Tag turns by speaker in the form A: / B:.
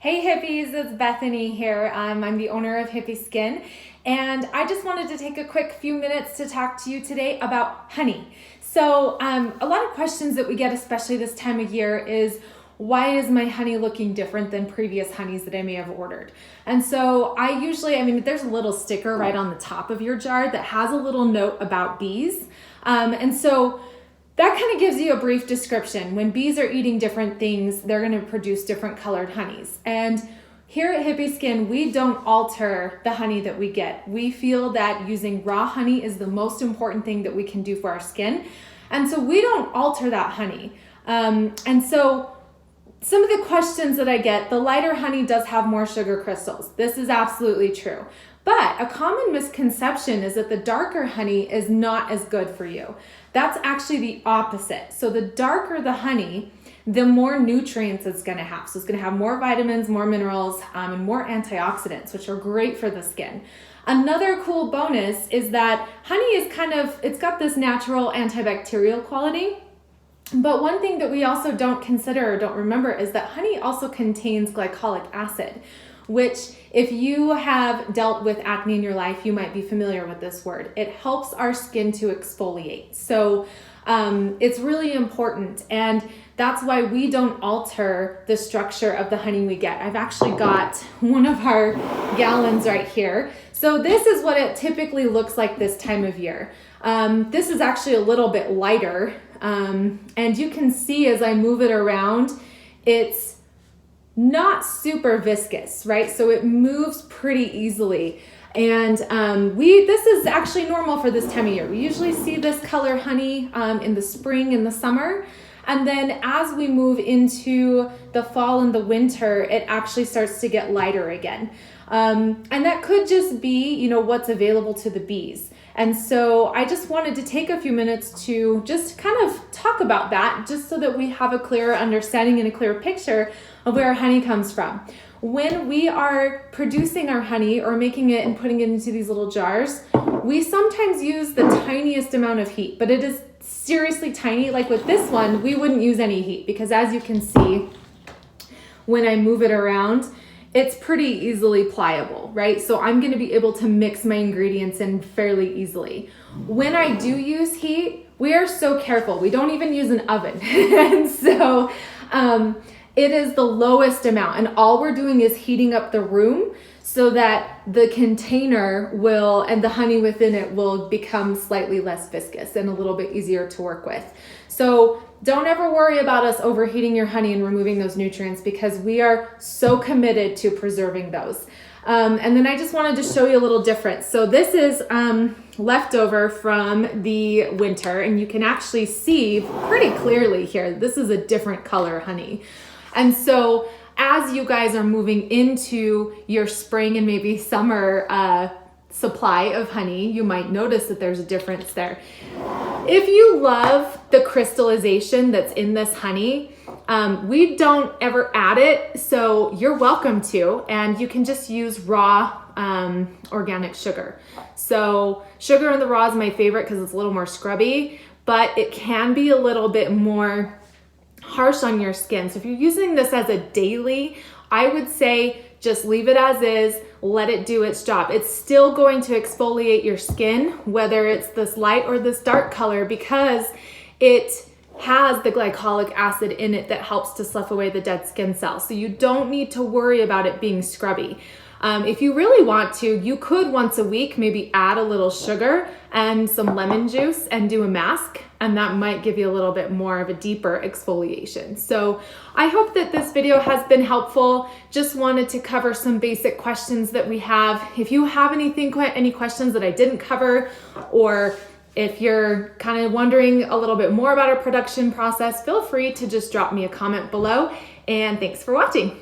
A: Hey hippies, it's Bethany here. I'm the owner of Hippie Skin, and I just wanted to take a quick few minutes to talk to you today about honey. So a lot of questions that we get, especially this time of year, is why is my honey looking different than previous honeys that I may have ordered? And so there's a little sticker right on the top of your jar that has a little note about bees. And so that kind of gives you a brief description. When bees are eating different things, they're going to produce different colored honeys. And here at Hippie Skin, we don't alter the honey that we get. We feel that using raw honey is the most important thing that we can do for our skin. And so we don't alter that honey. And so some of the questions that I get, the lighter honey does have more sugar crystals. This is absolutely true. But a common misconception is that the darker honey is not as good for you. That's actually the opposite. So the darker the honey, the more nutrients it's going to have. So it's going to have more vitamins, more minerals, and more antioxidants, which are great for the skin. Another cool bonus is that honey is it's got this natural antibacterial quality. But one thing that we also don't consider or don't remember is that honey also contains glycolic acid, which if you have dealt with acne in your life, you might be familiar with this word. It helps our skin to exfoliate. So it's really important. And that's why we don't alter the structure of the honey we get. I've actually got one of our gallons right here. So this is what it typically looks like this time of year. This is actually a little bit lighter. And you can see as I move it around, it's not super viscous, right? So it moves pretty easily. And this is actually normal for this time of year. We usually see this color honey in the spring and the summer. And then as we move into the fall and the winter, it actually starts to get lighter again. And that could just be, what's available to the bees. And so I just wanted to take a few minutes to just kind of talk about that, just so that we have a clearer understanding and a clearer picture of where our honey comes from. When we are producing our honey or making it and putting it into these little jars, we sometimes use the tiniest amount of heat, but it is seriously tiny. Like with this one, we wouldn't use any heat because as you can see, when I move it around, it's pretty easily pliable, right? So I'm gonna be able to mix my ingredients in fairly easily. When I do use heat, we are so careful. We don't even use an oven. And so it is the lowest amount, and all we're doing is heating up the room so that the container and the honey within it will become slightly less viscous and a little bit easier to work with. So don't ever worry about us overheating your honey and removing those nutrients because we are so committed to preserving those. And then I just wanted to show you a little difference. So this is leftover from the winter, and you can actually see pretty clearly here, this is a different color honey. And so as you guys are moving into your spring and maybe summer supply of honey, you might notice that there's a difference there. If you love the crystallization that's in this honey, we don't ever add it, so you're welcome to, and you can just use raw organic sugar. So sugar in the raw is my favorite because it's a little more scrubby, but it can be a little bit more harsh on your skin. So if you're using this as a daily, I would say just leave it as is, let it do its job. It's still going to exfoliate your skin, whether it's this light or this dark color, because it has the glycolic acid in it that helps to slough away the dead skin cells. So you don't need to worry about it being scrubby. If you really want to, you could once a week maybe add a little sugar and some lemon juice and do a mask, and that might give you a little bit more of a deeper exfoliation. So I hope that this video has been helpful. Just wanted to cover some basic questions that we have. If you have any questions that I didn't cover, or if you're kind of wondering a little bit more about our production process, feel free to just drop me a comment below, and thanks for watching.